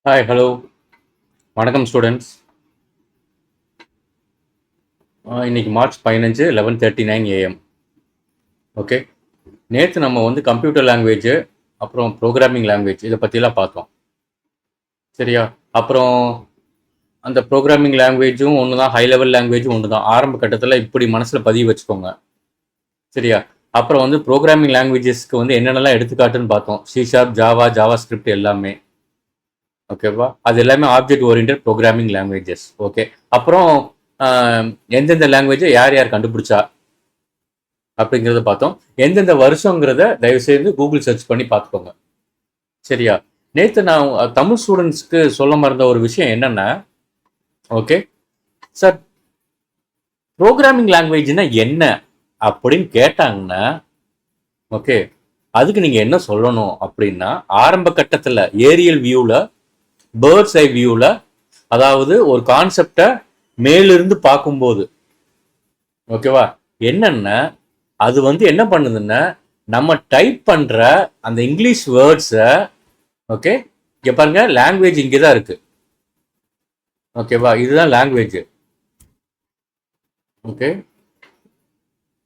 Hi hello வணக்கம் students. இன்னைக்கு March 15 11:39 AM. Okay, நேற்று நம்ம கம்ப்யூட்டர் லாங்குவேஜ் அப்புறம் ப்ரோக்ராமிங் லாங்குவேஜ் இதை பற்றிலாம் பார்த்தோம். சரியா? அப்புறம் அந்த ப்ரோக்ராமிங் லாங்குவேஜும் ஒன்று தான், ஹை லெவல் லாங்குவேஜும் ஒன்று தான். ஆரம்ப கட்டத்தில் இப்படி மனசில் பதிவு வச்சுக்கோங்க. சரியா? அப்புறம் ப்ரோக்ராமிங் லாங்குவேஜஸ்க்கு என்னென்னலாம் எடுத்துக்காட்டுன்னு பார்த்தோம். C sharp, Java, Java script எல்லாமே. ஓகேவா? அது எல்லாமே object oriented programming languages. Okay, அப்புறம் எந்தெந்த லாங்குவேஜை யார் யார் கண்டுபிடிச்சா அப்படிங்கிறத பார்த்தோம். எந்தெந்த வருஷங்கிறத தயவுசெய்து கூகுள் சர்ச் பண்ணி பார்த்துக்கோங்க. சரியா? நேற்று நான் தமிழ் ஸ்டூடெண்ட்ஸ்க்கு சொல்ல மறந்த ஒரு விஷயம் என்னன்னா, ஓகே சார், ப்ரோக்ராமிங் லாங்குவேஜ்னா என்ன அப்படின்னு கேட்டாங்கன்னா, ஓகே, அதுக்கு நீங்கள் என்ன சொல்லணும் அப்படின்னா, ஆரம்ப கட்டத்தில் ஏரியல் வியூவில், பேர்ட்ஸ் ஐ வியூவில், அதாவது ஒரு கான்செப்டை மேலிருந்து பார்க்கும்போது, ஓகேவா, என்னன்னா அது என்ன பண்ணுதுன்னா, நம்ம டைப் பண்ற அந்த இங்கிலீஷ் வேர்ட்ஸை, ஓகே, இங்க பாருங்க, லாங்குவேஜ் இங்கே தான் இருக்கு. ஓகேவா? இதுதான் லாங்குவேஜ். ஓகே,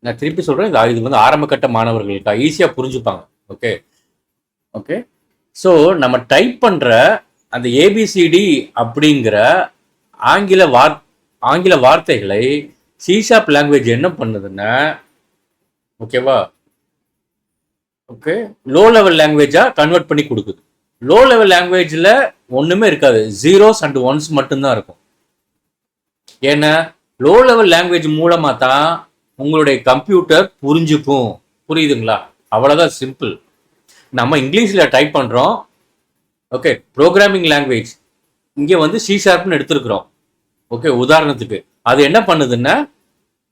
நான் திருப்பி சொல்றேன், இது ஆரம்ப கட்ட மாணவர்களுக்கு ஈஸியா புரிஞ்சுப்பாங்க. ஓகே ஓகே, ஸோ நம்ம டைப் பண்ற அந்த ஏபிசிடி அப்படிங்கிற ஆங்கில வார்த்தைகளை சி ஷார்ப் லாங்குவேஜ் என்ன பண்ணுதுன்னா, ஓகேவா, ஓகே, லோ லெவல் லாங்குவேஜா கன்வெர்ட் பண்ணி கொடுக்குது. லோ லெவல் லாங்குவேஜ்ல ஒண்ணுமே இருக்காது, ஜீரோஸ் அண்ட் ஒன்ஸ் மட்டும்தான் இருக்கும். ஏன்னா லோ லெவல் லாங்குவேஜ் மூலமா தான் உங்களுடைய கம்ப்யூட்டர் புரிஞ்சுக்கும். புரியுதுங்களா? அவ்வளவுதான், சிம்பிள். நம்ம இங்கிலீஷ்ல டைப் பண்றோம். ஓகே, ப்ரோக்ராமிங் லாங்குவேஜ் இங்க சி ஷார்ப்னு எடுத்திருக்கிறோம். ஓகே, உதாரணத்துக்கு அது என்ன பண்ணுதுன்னா,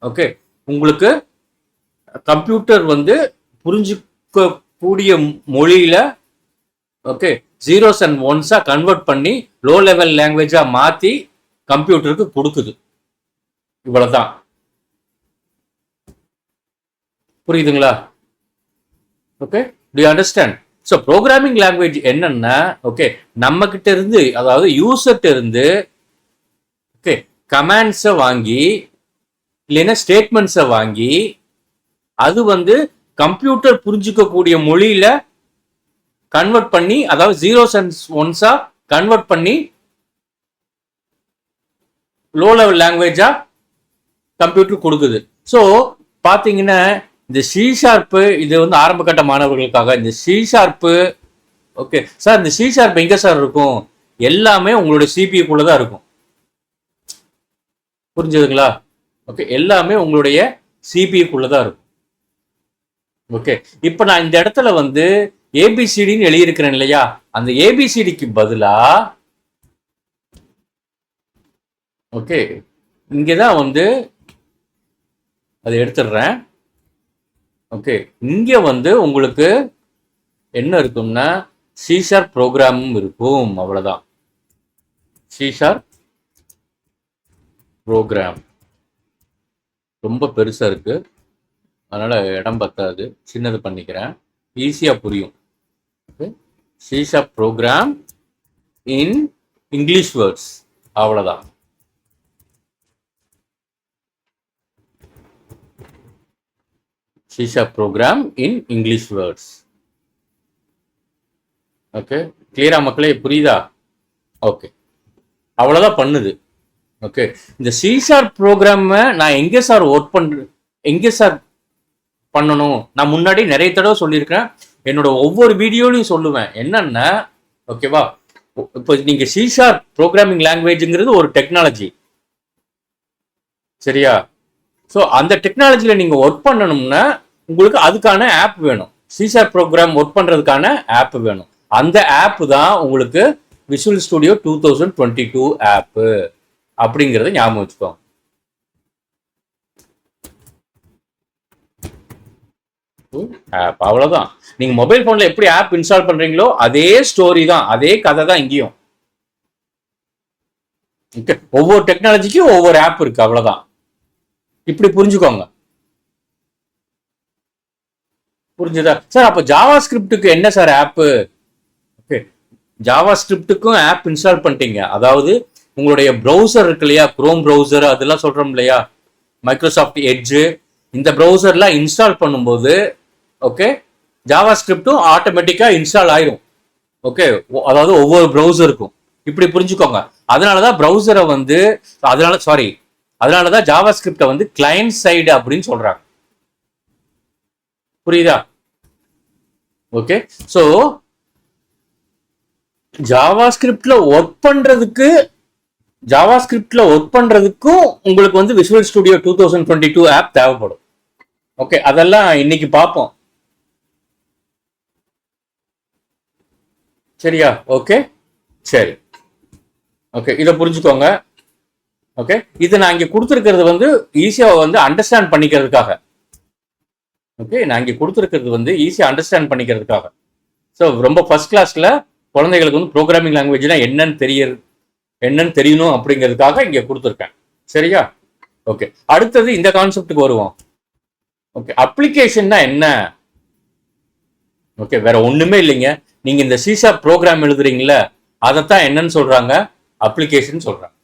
ஓகே, உங்களுக்கு கம்ப்யூட்டர் புரிஞ்சுக்க கூடிய மொழியில, ஓகே, ஜீரோஸ் அண்ட் ஒன்ஸா கன்வெர்ட் பண்ணி லோ லெவல் லாங்குவேஜா மாத்தி கம்ப்யூட்டருக்கு கொடுக்குது. இவ்வளவுதான். புரியுதுங்களா? Okay, to you understand? So programming language என்னன்னா, ஓகே, நம்ம கிட்ட இருந்து, அதாவது யூசர்கிட்ட இருந்து, ஓகே, கமாண்ட்ஸை வாங்கி இல்லைன்னா ஸ்டேட்மெண்ட்ஸை வாங்கி அது கம்ப்யூட்டர் புரிஞ்சுக்கக்கூடிய மொழியில கன்வெர்ட் பண்ணி, அதாவது ஜீரோஸ் அண்ட் ஒன்ஸா கன்வெர்ட் பண்ணி லோ லெவல் லாங்குவேஜா கம்ப்யூட்டர் கொடுக்குது. ஸோ பாத்தீங்கன்னா, இந்த சி ஷார்ப்பு இது ஆரம்ப கட்ட மாணவர்களுக்காக. இந்த சி ஷார்ப்பு, ஓகே சார், இந்த சி ஷார்ப் எங்க சார் இருக்கும்? எல்லாமே உங்களுடைய சிபியூக்குள்ள தான் இருக்கும். புரிஞ்சதுங்களா? ஓகே, எல்லாமே உங்களுடைய சிபியூக்குள்ள தான் இருக்கும். ஓகே, இப்போ நான் இந்த இடத்துல ஏபிசிடின்னு எழுதியிருக்கிறேன் இல்லையா, அந்த ஏபிசிடிக்கு பதிலா, ஓகே, இங்கதான் அதை எடுத்துடுறேன். ஓகே, இங்க உங்களுக்கு என்ன இருக்கும்னா, சி ஷார்ப் ப்ரோக்ராமும் இருக்கும். அவ்வளவுதான், சி ஷார்ப் ப்ரோக்ராம். ரொம்ப பெருசா இருக்கு, அதனால இடம் பத்தாது, சின்னது பண்ணிக்கிறேன், ஈஸியா புரியும். C sharp program in English words. அவ்வளவுதான். C# program in English words. Okay, கிளியரா மக்களே? புரியுதா? ஓகே, அவ்வளவுதான் பண்ணுது. ஓகே, இந்த C# ப்ரோக்ராம் நான் எங்க சார் ஒர்க் பண்றேன், எங்க சார் பண்ணணும்? நான் முன்னாடி நிறைய தடவை சொல்லியிருக்கேன், என்னோட ஒவ்வொரு வீடியோலையும் சொல்லுவேன். என்னன்னா, ஓகேவா, இப்போ நீங்க C# ப்ரோக்ராமிங் லாங்குவேஜ்ங்கிறது ஒரு டெக்னாலஜி. சரியா? ஸோ அந்த டெக்னாலஜியில் நீங்கள் ஒர்க் பண்ணணும்னா உங்களுக்கு அதுக்கான ஆப் வேணும். சி ஷார்ப் ப்ரோக்ராம் ஒர்க் பண்ணுறதுக்கான ஆப் வேணும். அந்த ஆப் தான் உங்களுக்கு விஷுவல் ஸ்டுடியோ 2022 ஆப்பு அப்படிங்கிறத ஞாபகம் வச்சுக்கோங்க. ஆப் அவ்வளோதான். நீங்கள் மொபைல் ஃபோனில் எப்படி ஆப் இன்ஸ்டால் பண்ணுறீங்களோ அதே ஸ்டோரி தான், அதே கதை தான் இங்கேயும். ஒவ்வொரு டெக்னாலஜிக்கும் ஒவ்வொரு ஆப் இருக்கு, அவ்வளோதான். இப்படி புரிஞ்சுக்கோங்க. புரிஞ்சுதா சார்? அப்ப ஜாவா ஸ்கிரிப்டுக்கு என்ன சார் ஆப்? ஓகே, ஜாவா ஸ்கிரிப்டுக்கும் ஆப் இன்ஸ்டால் பண்ணிட்டீங்க. அதாவது உங்களுடைய ப்ரௌசர் இருக்கு இல்லையா, குரோம் ப்ரௌசர் அதெல்லாம் சொல்றோம் இல்லையா, மைக்ரோசாஃப்ட் எட்ஜ், இந்த ப்ரௌசர்லாம் இன்ஸ்டால் பண்ணும்போது ஓகே ஜாவா ஸ்கிரிப்டும் ஆட்டோமேட்டிக்கா இன்ஸ்டால் ஆயிரும். ஓகே, அதாவது ஒவ்வொரு ப்ரௌசருக்கும் இப்படி புரிஞ்சுக்கோங்க. அதனாலதான் ப்ரௌசரை வந்து அதனாலதான் ஜாவா ஸ்கிரிப்டை வந்து கிளையன்ட் சைடு அப்படின்னு சொல்றாங்க. புரியுதா? ஓகே, சோ ஜாவா ஸ்கிரிப்ட்ல ஒர்க் பண்றதுக்கும் உங்களுக்கு வந்து விஷுவல் ஸ்டுடியோ 2022 ஆப் தேவைப்படும். ஓகே, அதெல்லாம் இன்னைக்கு பார்ப்போம். சரியா? ஓகே, சரி. ஓகே, இதை புரிஞ்சுக்கோங்க. ஓகே, இது நான் இங்க கொடுத்துருக்கிறது வந்து ஈஸியா வந்து அண்டர்ஸ்டாண்ட் பண்ணிக்கிறதுக்காக. ஓகே, நான் இங்க கொடுத்துருக்கிறது வந்து ஈஸியா அண்டர்ஸ்டாண்ட் பண்ணிக்கிறதுக்காக. ஸோ ரொம்ப ஃபர்ஸ்ட் கிளாஸ்ல குழந்தைகளுக்கு வந்து ப்ரோக்ராமிங் லாங்குவேஜ்னா என்னன்னு தெரியணும் அப்படிங்கிறதுக்காக இங்க கொடுத்துருக்கேன். சரியா? ஓகே, அடுத்தது இந்த கான்செப்டுக்கு வருவோம். ஓகே, அப்ளிகேஷன்னா என்ன? ஓகே, வேற ஒண்ணுமே இல்லைங்க. நீங்க இந்த சிஷா ப்ரோக்ராம் எழுதுறீங்களா, அதைத்தான் என்னன்னு சொல்றாங்க, அப்ளிகேஷன் சொல்றாங்க.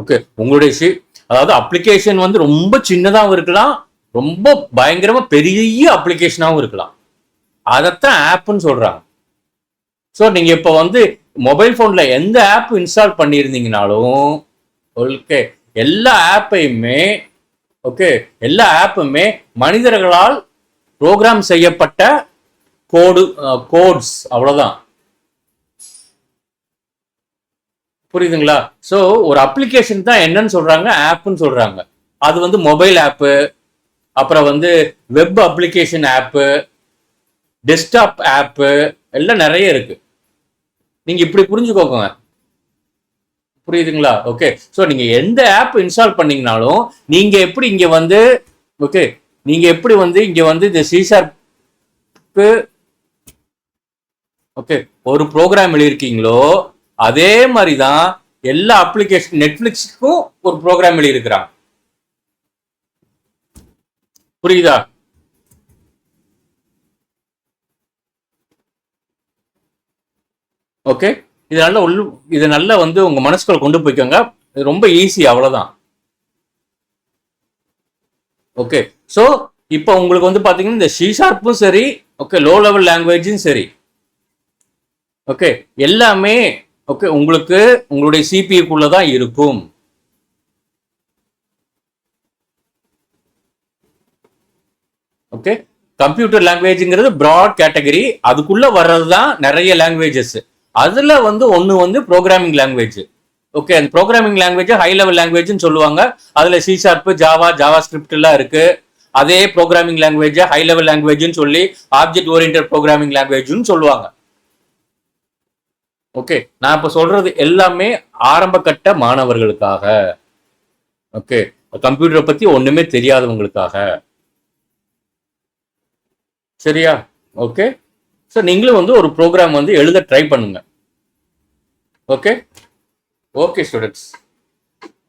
ஓகே, உங்களுடைய அதாவது அப்ளிகேஷன் வந்து ரொம்ப சின்னதாகவும் இருக்கலாம், ரொம்ப பயங்கரமா பெரிய அப்ளிகேஷனாகவும் இருக்கலாம். அதைத்தான் ஆப்னு சொல்றாங்க. ஸோ நீங்க இப்போ வந்து மொபைல் போன்ல எந்த ஆப் இன்ஸ்டால் பண்ணியிருந்தீங்கனாலும் ஓகே, எல்லா ஆப்புமே மனிதர்களால் ப்ரோக்ராம் செய்யப்பட்ட கோட்ஸ், அவ்வளவுதான். புரியுதுங்களா? ஸோ ஒரு அப்ளிகேஷன் தான் என்னன்னு சொல்றாங்க, ஆப்னு சொல்றாங்க. அது வந்து மொபைல் ஆப்பு, அப்புறம் வந்து வெப் அப்ளிகேஷன் ஆப்பு, டெஸ்க்டாப் ஆப்பு எல்லாம் நிறைய இருக்கு. நீங்க இப்படி புரிஞ்சுக்கோங்க. புரியுதுங்களா? ஓகே, ஸோ நீங்க எந்த ஆப் இன்ஸ்டால் பண்ணீங்கனாலும் நீங்க எப்படி இங்க வந்து இந்த சிஷார்ப்க்கு ஓகே ஒரு ப்ரோக்ராம் எழுதியிருக்கீங்களோ அதே மாதிரி தான் எல்லா அப்ளிகேஷன், நெட்ஃபிளிக்ஸுக்கும் ஒரு ப்ரோக்ராம் எழுதியிருக்கிறாங்க. புரியுதா? ஓகே, இது நல்லா வந்து உங்க மனசுக்குள்ள கொண்டு போய்க்கோங்க. ரொம்ப ஈஸி, அவ்வளவுதான். ஓகே, ஸோ இப்போ உங்களுக்கு வந்து பாத்தீங்கன்னா இந்த C# சரி, ஓகே லோ லெவல் லாங்குவேஜும் சரி, ஓகே எல்லாமே ஓகே உங்களுக்கு உங்களுடைய சிபியூக்குள்ள தான் இருக்கும். ஓகே, கம்ப்யூட்டர் லாங்குவேஜ்ங்கிறது பிராட் கேட்டகரி, அதுக்குள்ள வர்றது தான் நிறைய லாங்குவேஜஸ். அதுல வந்து ஒன்னு வந்து ப்ரோக்ராமிங் லாங்குவேஜ். ஓகே, அந்த ப்ரோக்ராமிங் லாங்குவேஜ் ஹை லெவல் லாங்குவேஜ்னு சொல்லுவாங்க. அதுல C#, ஜாவா ஸ்கிரிப்ட் எல்லாம் இருக்கு. அதே ப்ரோக்ராமிங் லாங்குவேஜ் ஹை லெவல் லாங்குவேஜ்னு சொல்லி ஆப்ஜெக்ட் ஓரியன்டட் ப்ரோக்ராமிங் லாங்குவேஜ்னு சொல்லுவாங்க. ஓகே, நான் இப்ப சொல்றது எல்லாமே ஆரம்ப கட்ட மாணவர்களுக்காக. ஓகே, கம்ப்யூட்டரை பத்தி ஒண்ணுமே தெரியாதவங்களுக்காக. சரியா? ஓகே, ஸோ நீங்களும் வந்து ஒரு ப்ரோக்ராம் வந்து எழுத ட்ரை பண்ணுங்க. ஓகே ஓகே ஸ்டூடெண்ட்ஸ்,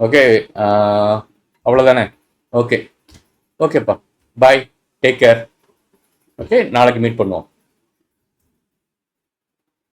ஓகே அவ்வளோதானே? ஓகே ஓகேப்பா, பாய், டேக் கேர். ஓகே, நாளைக்கு மீட் பண்ணுவோம்.